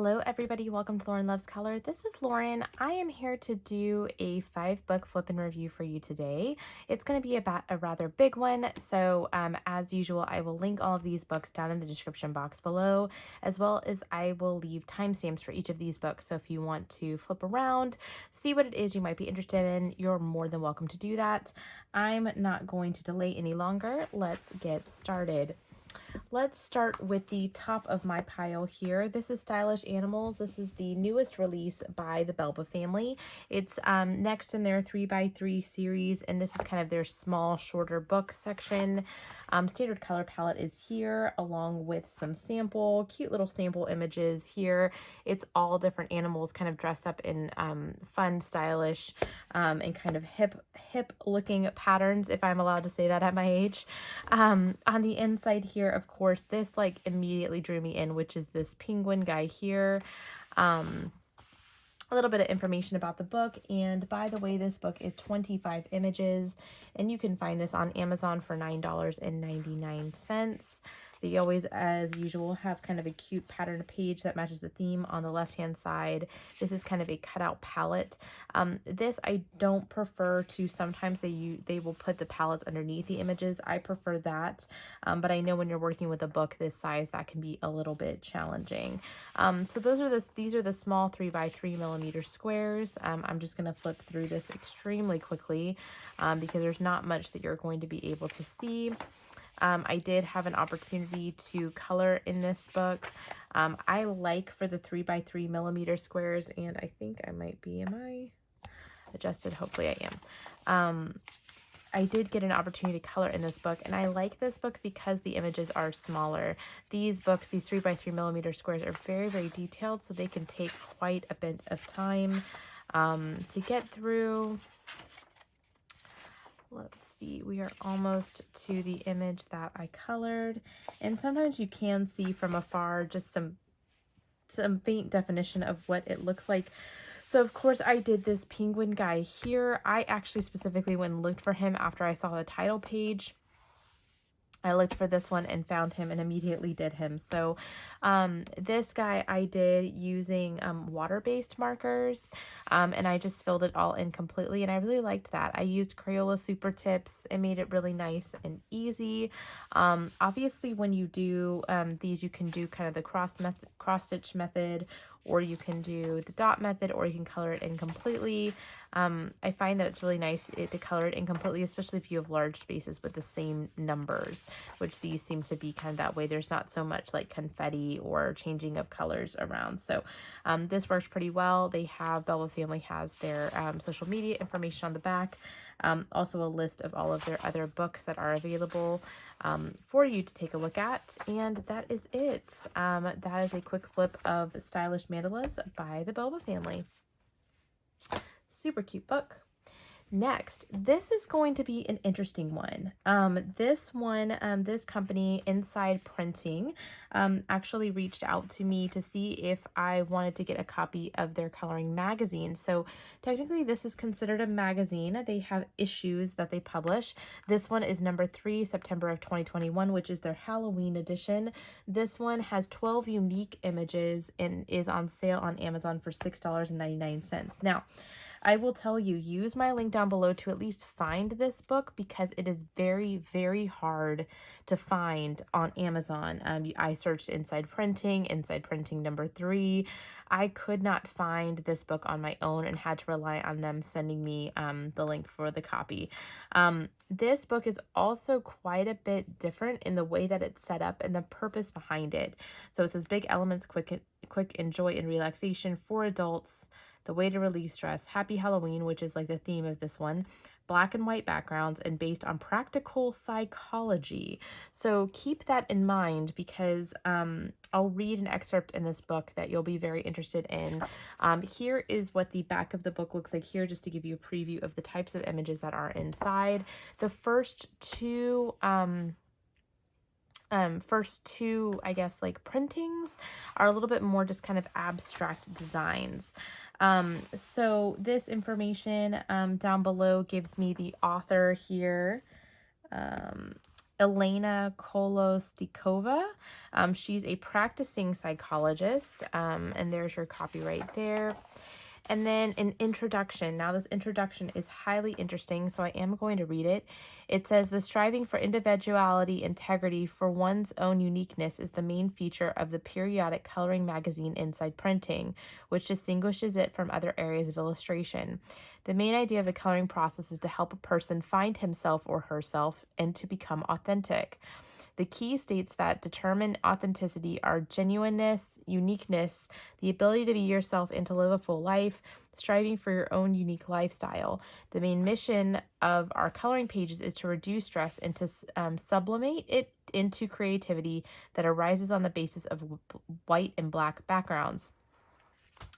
Hello everybody, welcome to Lauren Loves Color. This is Lauren. I am here to do a 5-book flip and review for you today. It's going to be about a rather big one, so as usual, I will link all of these books down in the description box below, as well as I will leave timestamps for each of these books, so if you want to flip around, see what it is you might be interested in, you're more than welcome to do that. I'm not going to delay any longer. Let's get started. Let's start with the top of my pile here. This is Stylish Animals. This is the newest release by the Belba family. It's next in their 3x3 series, and this is kind of their small, shorter book section. Standard color palette is here, along with some cute little sample images here. It's all different animals kind of dressed up in fun, stylish, and kind of hip looking patterns, if I'm allowed to say that at my age. On the inside here, of course, this like immediately drew me in, which is this penguin guy here. A little bit of information about the book, and by the way, this book is 25 images, and you can find this on Amazon for $9.99. They always, as usual, have kind of a cute pattern page that matches the theme on the left-hand side. This is kind of a cutout palette. This I don't prefer to. Sometimes they will put the palettes underneath the images. I prefer that, but I know when you're working with a book this size, that can be a little bit challenging. So these are the small 3x3mm squares. I'm just going to flip through this extremely quickly because there's not much that you're going to be able to see. I did have an opportunity to color in this book. I like for the 3x3mm squares, and I think I might be, am I adjusted? Hopefully I am. I did get an opportunity to color in this book, and I like this book because the images are smaller. These books, these 3x3mm squares, are very, very detailed, so they can take quite a bit of time to get through. Let's see, we are almost to the image that I colored, and sometimes you can see from afar just some faint definition of what it looks like. So of course I did this penguin guy here. I actually specifically went and looked for him after I saw the title page. I looked for this one and found him and immediately did him. So this guy I did using water-based markers, and I just filled it all in completely, and I really liked that. I used Crayola Super Tips. It made it really nice and easy. Obviously when you do these, you can do kind of the cross stitch method, or you can do the dot method, or you can color it in completely. I find that it's really nice to color it in completely, especially if you have large spaces with the same numbers, which these seem to be kind of that way. There's not so much like confetti or changing of colors around. So this works pretty well. They have, Belba family has their social media information on the back. Also a list of all of their other books that are available for you to take a look at. And that is it. That is a quick flip of Stylish Mandalas by the Belba family. Super cute book. Next, this is going to be an interesting one. This company, Inside Printing, actually reached out to me to see if I wanted to get a copy of their coloring magazine. So technically this is considered a magazine. They have issues that they publish. This one is number 3, September of 2021, which is their Halloween edition. This one has 12 unique images and is on sale on Amazon for $6.99. Now, I will tell you, use my link down below to at least find this book because it is very, very hard to find on Amazon. I searched Inside Printing number 3. I could not find this book on my own and had to rely on them sending me the link for the copy. This book is also quite a bit different in the way that it's set up and the purpose behind it. So it says big elements, quick enjoy and relaxation for adults. The way to relieve stress, Happy Halloween, which is like the theme of this one, black and white backgrounds, and based on practical psychology. So keep that in mind because I'll read an excerpt in this book that you'll be very interested in. Here is what the back of the book looks like here, just to give you a preview of the types of images that are inside. The first two I guess like printings are a little bit more just kind of abstract designs. So this information down below gives me the author here. Elena Kolostikova. She's a practicing psychologist, and there's her copyright there. And then an introduction. Now, this introduction is highly interesting, so I am going to read it. It says, the striving for individuality, integrity, for one's own uniqueness is the main feature of the periodic coloring magazine Inside Printing, which distinguishes it from other areas of illustration. The main idea of the coloring process is to help a person find himself or herself and to become authentic. The key states that determine authenticity are genuineness, uniqueness, the ability to be yourself and to live a full life, striving for your own unique lifestyle. The main mission of our coloring pages is to reduce stress and to sublimate it into creativity that arises on the basis of white and black backgrounds.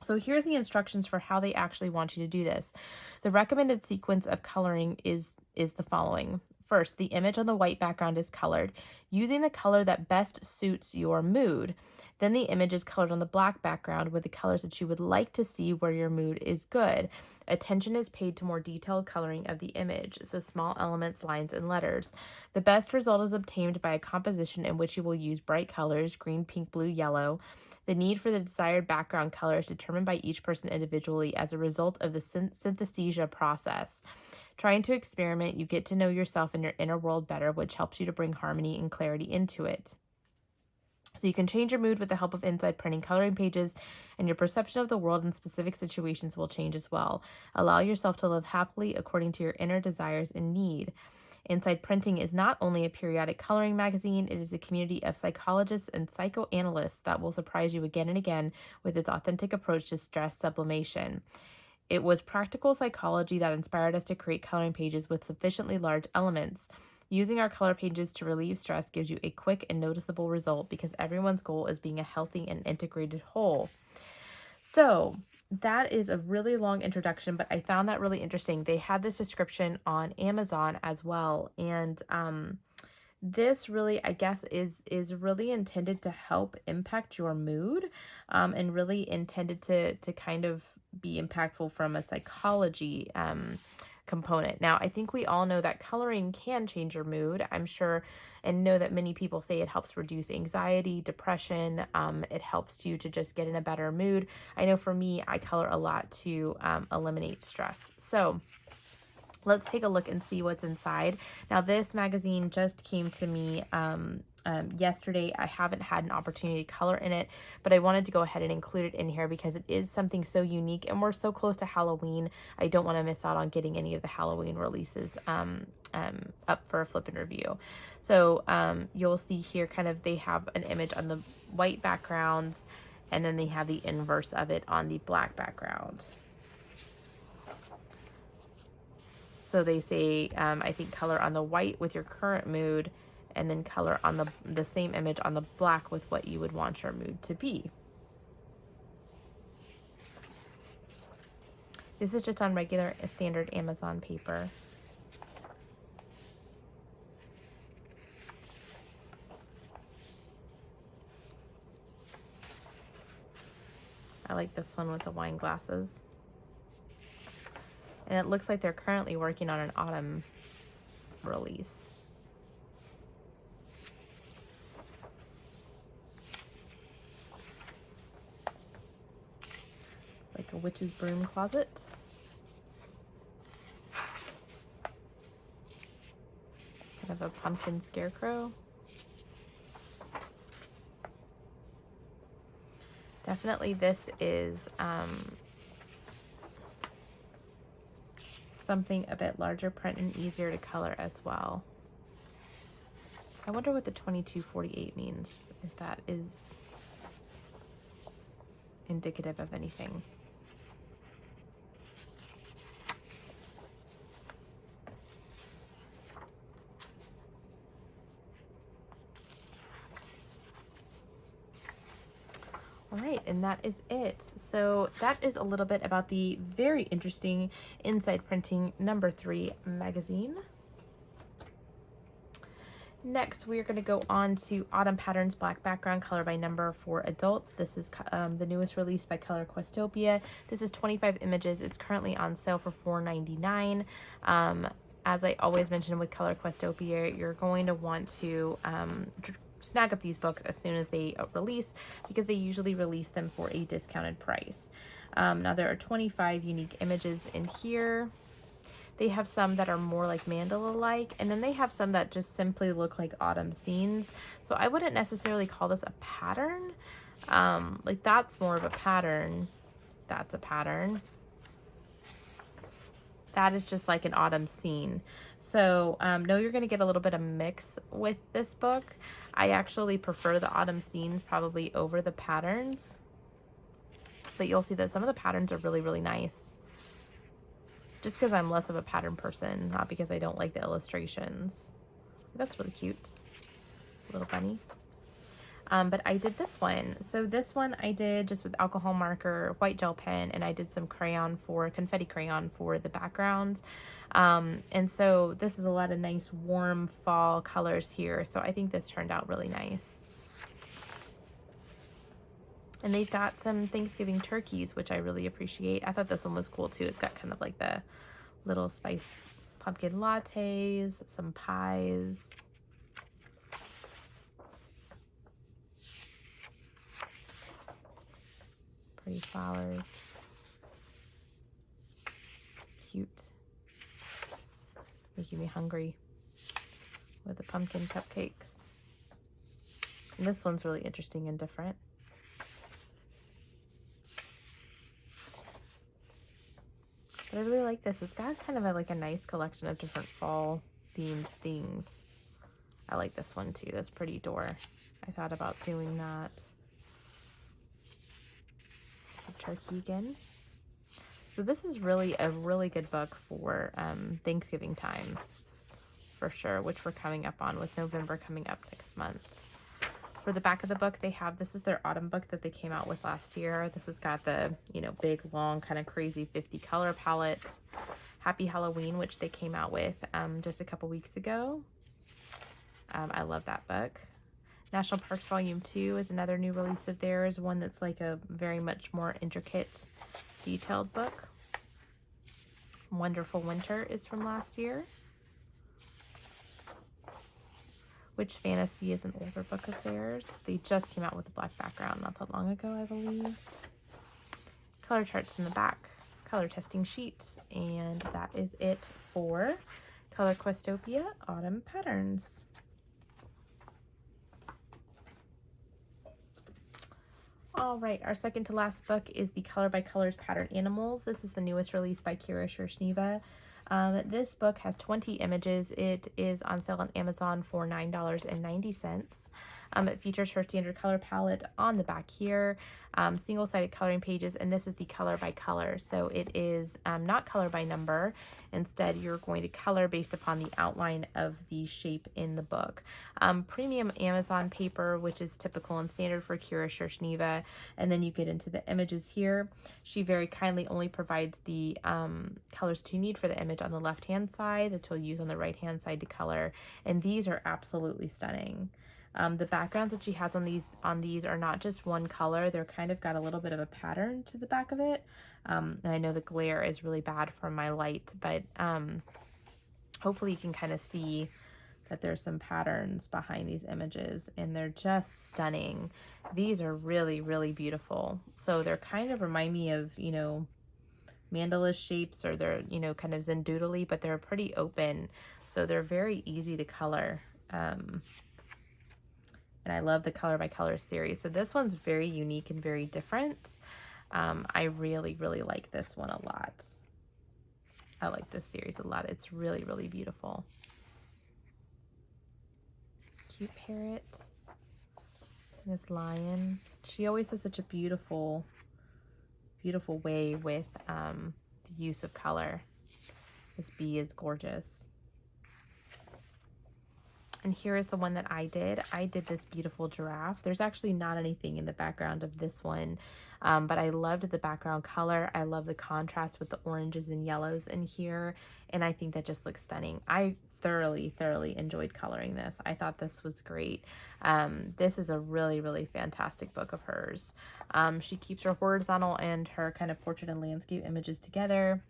So here's the instructions for how they actually want you to do this. The recommended sequence of coloring is the following. First, the image on the white background is colored using the color that best suits your mood. Then the image is colored on the black background with the colors that you would like to see where your mood is good. Attention is paid to more detailed coloring of the image, so small elements, lines, and letters. The best result is obtained by a composition in which you will use bright colors, green, pink, blue, yellow. The need for the desired background color is determined by each person individually as a result of the synthesia process. Trying to experiment, you get to know yourself and your inner world better, which helps you to bring harmony and clarity into it. So you can change your mood with the help of Inside Printing coloring pages, and your perception of the world in specific situations will change as well. Allow yourself to live happily according to your inner desires and need. Inside Printing is not only a periodic coloring magazine, it is a community of psychologists and psychoanalysts that will surprise you again and again with its authentic approach to stress sublimation. It was practical psychology that inspired us to create coloring pages with sufficiently large elements. Using our color pages to relieve stress gives you a quick and noticeable result because everyone's goal is being a healthy and integrated whole. So that is a really long introduction, but I found that really interesting. They had this description on Amazon as well, and this really, I guess, is really intended to help impact your mood, and really intended to kind of be impactful from a psychology component. Now, I think we all know that coloring can change your mood, I'm sure, and know that many people say it helps reduce anxiety, depression. It helps you to just get in a better mood. I know for me, I color a lot to eliminate stress. So let's take a look and see what's inside. Now, this magazine just came to me yesterday. I haven't had an opportunity to color in it, but I wanted to go ahead and include it in here because it is something so unique, and we're so close to Halloween. I don't want to miss out on getting any of the Halloween releases up for a flip and review. So you'll see here kind of they have an image on the white backgrounds, and then they have the inverse of it on the black background. So they say, I think, color on the white with your current mood, and then color on the same image on the black with what you would want your mood to be. This is just on regular standard Amazon paper. I like this one with the wine glasses. And it looks like they're currently working on an autumn release. It's like a witch's broom closet. Kind of a pumpkin scarecrow. Definitely this is something a bit larger print and easier to color as well. I wonder what the 2248 means, if that is indicative of anything. All right, and that is it. So that is a little bit about the very interesting Inside Printing #3 magazine. Next, we are going to go on to Autumn Patterns Black Background Color by Number for adults. This is the newest release by Color Questopia. This is 25 images. It's currently on sale for $4.99. as I always mention with Color Questopia, you're going to want to snag up these books as soon as they release, because they usually release them for a discounted price. Now there are 25 unique images in here. They have some that are more like mandala-like, and then they have some that just simply look like autumn scenes. So I wouldn't necessarily call this a pattern. Like that's more of a pattern. That's a pattern. That is just like an autumn scene. So no, you're going to get a little bit of mix with this book. I actually prefer the autumn scenes probably over the patterns. But you'll see that some of the patterns are really, really nice. Just because I'm less of a pattern person, not because I don't like the illustrations. That's really cute. Little bunny. But I did this one. So this one I did just with alcohol marker, white gel pen, and I did some confetti crayon for the background. And so this is a lot of nice warm fall colors here. So I think this turned out really nice. And they've got some Thanksgiving turkeys, which I really appreciate. I thought this one was cool too. It's got kind of like the little spice pumpkin lattes, some pies. Pretty flowers. Cute. Making me hungry with the pumpkin cupcakes. And this one's really interesting and different. But I really like this. It's got kind of like a nice collection of different fall themed things. I like this one too. This pretty door. I thought about doing that. Turkey again. So this is really a really good book for Thanksgiving time for sure, which we're coming up on with November coming up next month. For the back of the book, they have, this is their autumn book that they came out with last year. This has got the, you know, big, long, kind of crazy 50 color palette. Happy Halloween, which they came out with just a couple weeks ago. I love that book. National Parks Volume 2 is another new release of theirs, one that's like a very much more intricate, detailed book. Wonderful Winter is from last year. Witch Fantasy is an older book of theirs. They just came out with a black background not that long ago, I believe. Color charts in the back, color testing sheets, and that is it for Color Questopia Autumn Patterns. All right, our second to last book is the Color by Colors Pattern Animals. This is the newest release by Shershneva. This book has 20 images. It is on sale on Amazon for $9.90. It features her standard color palette on the back here, single-sided coloring pages, and this is the color by color. So it is not color by number. Instead, you're going to color based upon the outline of the shape in the book. Premium Amazon paper, which is typical and standard for Shershneva, and then you get into the images here. She very kindly only provides the colors that you need for the image on the left-hand side that you'll use on the right-hand side to color, and these are absolutely stunning. The backgrounds that she has on these are not just one color. They're kind of got a little bit of a pattern to the back of it. And I know the glare is really bad from my light, but hopefully you can kind of see that there's some patterns behind these images, and they're just stunning. These are really, really beautiful. So they're kind of remind me of, you know, mandala shapes, or they're, you know, kind of zendoodly, but they're pretty open. So they're very easy to color. And I love the Color by Color series. So this one's very unique and very different. I really, really like this one a lot. I like this series a lot. It's really, really beautiful. Cute parrot. And this lion. She always has such a beautiful, beautiful way with the use of color. This bee is gorgeous. And here is the one that I did. I did this beautiful giraffe. There's actually not anything in the background of this one, but I loved the background color. I love the contrast with the oranges and yellows in here, and I think that just looks stunning. I thoroughly, thoroughly enjoyed coloring this. I thought this was great. This is a really, really fantastic book of hers. She keeps her horizontal and her kind of portrait and landscape images together.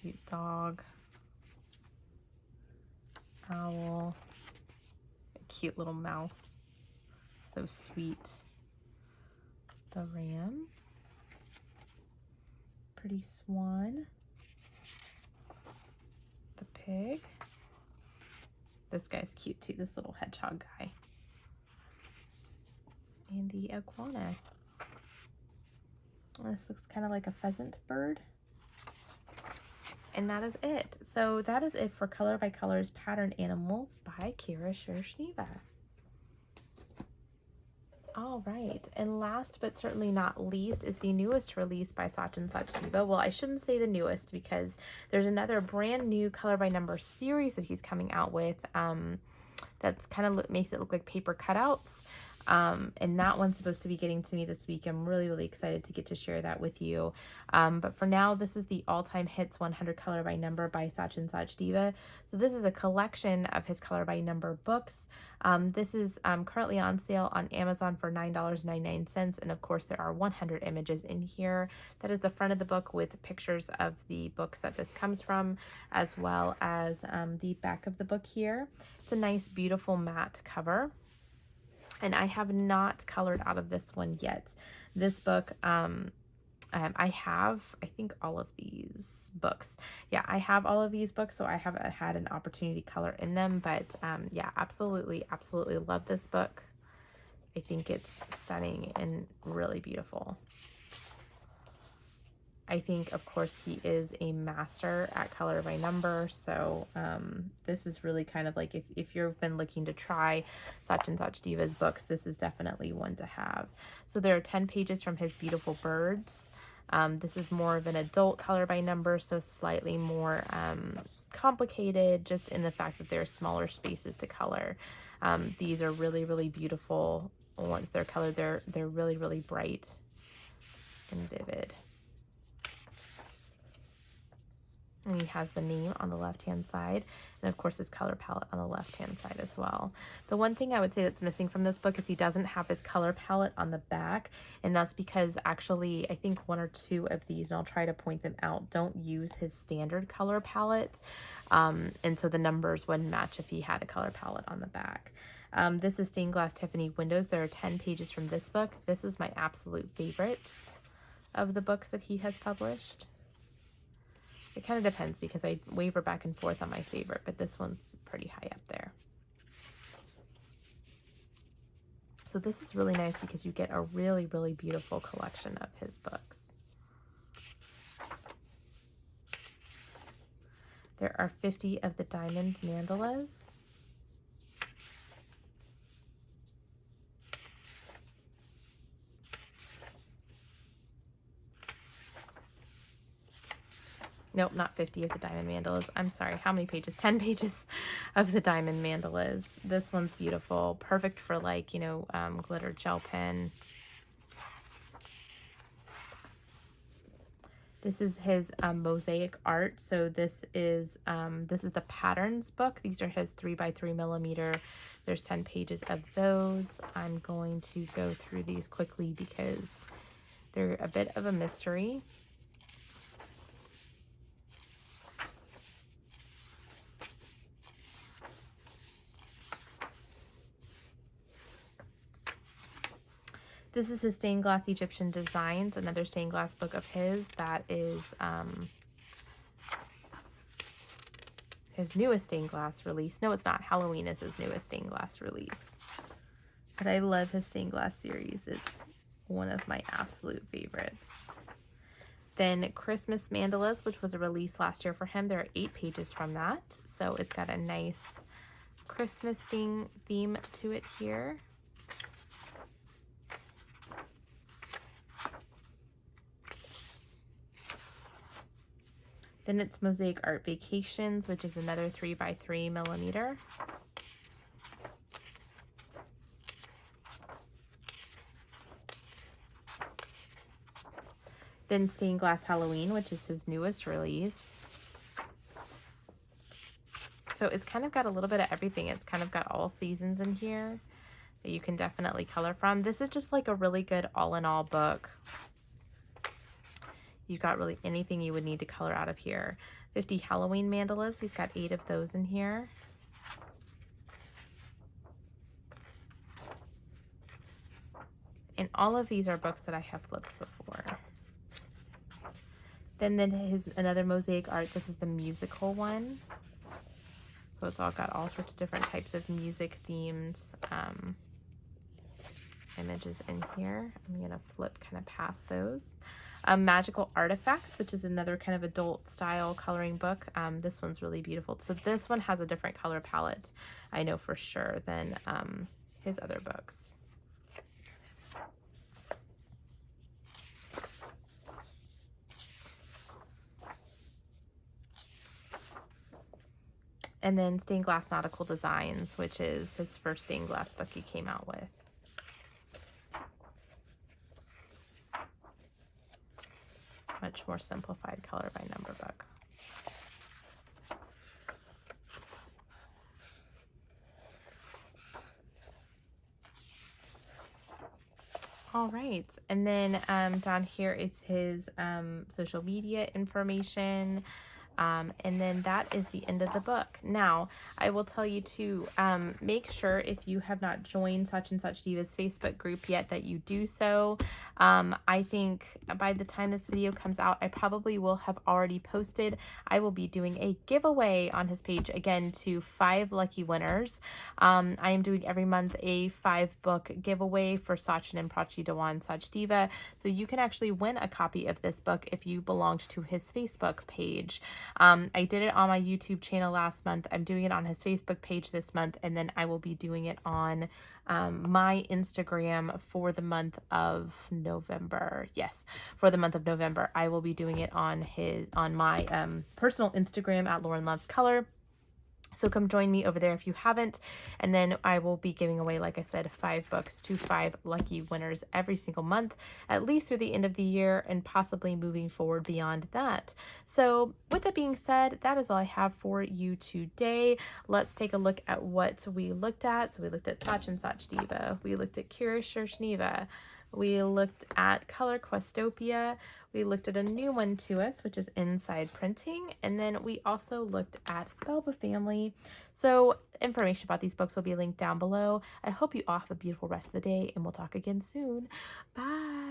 cute dog, owl, a cute little mouse, so sweet. The ram, pretty swan, the pig. This guy's cute too, this little hedgehog guy. And the iguana. This looks kind of like a pheasant bird. And that is it. So that is it for Color by Colors Pattern Animals by Kira Shershneva. All right, and last but certainly not least is the newest release by Sachin Sachdeva. Well, I shouldn't say the newest because there's another brand new color by number series that he's coming out with that's kind of makes it look like paper cutouts. And that one's supposed to be getting to me this week. I'm really, really excited to get to share that with you. But for now, this is the All-Time Hits 100 Color by Number by Sachin Sachdeva. So this is a collection of his color by number books. This is currently on sale on Amazon for $9.99. And of course, there are 100 images in here. That is the front of the book with pictures of the books that this comes from, as well as the back of the book here. It's a nice, beautiful matte cover. And I have not colored out of this one yet. This book, I have, I think, all of these books. Yeah, I have all of these books, so I haven't had an opportunity to color in them. But yeah, absolutely, absolutely love this book. I think it's stunning and really beautiful. I think, of course, he is a master at color by number. So this is really kind of like if you've been looking to try Sachin Sachdeva's books, this is definitely one to have. So there are 10 pages from his beautiful birds. This is more of an adult color by number, so slightly more complicated just in the fact that there are smaller spaces to color. These are really, really beautiful. Once they're colored, they're really, really bright and vivid. And he has the name on the left-hand side, and of course his color palette on the left-hand side as well. The one thing I would say that's missing from this book is he doesn't have his color palette on the back, and that's because actually I think one or two of these, and I'll try to point them out, don't use his standard color palette, and so the numbers wouldn't match if he had a color palette on the back. This is Stained Glass Tiffany Windows. There are 10 pages from this book. This is my absolute favorite of the books that he has published. It kind of depends because I waver back and forth on my favorite, but this one's pretty high up there. So this is really nice because you get a really, really beautiful collection of his books. There are 50 of the diamond mandalas. Nope, not 50 of the diamond mandalas. I'm sorry, how many pages? 10 pages of the diamond mandalas. This one's beautiful. Perfect for like, you know, glitter gel pen. This is his mosaic art. So this is the patterns book. These are his 3x3 millimeter. There's 10 pages of those. I'm going to go through these quickly because they're a bit of a mystery. This is his Stained Glass Egyptian Designs, another stained glass book of his. That is his newest stained glass release. No, it's not. Halloween is his newest stained glass release. But I love his stained glass series. It's one of my absolute favorites. Then Christmas Mandalas, which was a release last year for him. There are 8 pages from that. So it's got a nice Christmas theme to it here. Then it's Mosaic Art Vacations, which is another 3x3 millimeter. Then Stained Glass Halloween, which is his newest release. So it's kind of got a little bit of everything. It's kind of got all seasons in here that you can definitely color from. This is just like a really good all-in-all book. You've got really anything you would need to color out of here. 50 Halloween mandalas. He's got 8 of those in here. And all of these are books that I have flipped before. Then another mosaic art. This is the musical one. So it's all got all sorts of different types of music themed images in here. I'm gonna flip kind of past those. Magical Artifacts, which is another kind of adult style coloring book. This one's really beautiful. So this one has a different color palette, I know for sure, than his other books. And then Stained Glass Nautical Designs, which is his first stained glass book he came out with. Much more simplified color by number book. All right, and then down here is his social media information. And then that is the end of the book. Now, I will tell you to make sure if you have not joined Sachdeva's Facebook group yet that you do so. I think by the time this video comes out, I probably will have already posted. I will be doing a giveaway on his page again to 5 lucky winners. I am doing every month a 5-book giveaway for Sachin and Prachi Dewan Sachdeva. So you can actually win a copy of this book if you belonged to his Facebook page. I did it on my YouTube channel last month. I'm doing it on his Facebook page this month, and then I will be doing it on my Instagram for the month of November. Yes, for the month of November, I will be doing it on my personal Instagram at Lauren Loves Color. So come join me over there if you haven't. And then I will be giving away, like I said, 5 books to 5 lucky winners every single month, at least through the end of the year and possibly moving forward beyond that. So with that being said, that is all I have for you today. Let's take a look at what we looked at. So we looked at Sachin Sachdeva. We looked at Shershneva. We looked at Color Questopia. We looked at a new one to us, which is Inside Printing. And then we also looked at Belba Family. So information about these books will be linked down below. I hope you all have a beautiful rest of the day, and we'll talk again soon. Bye.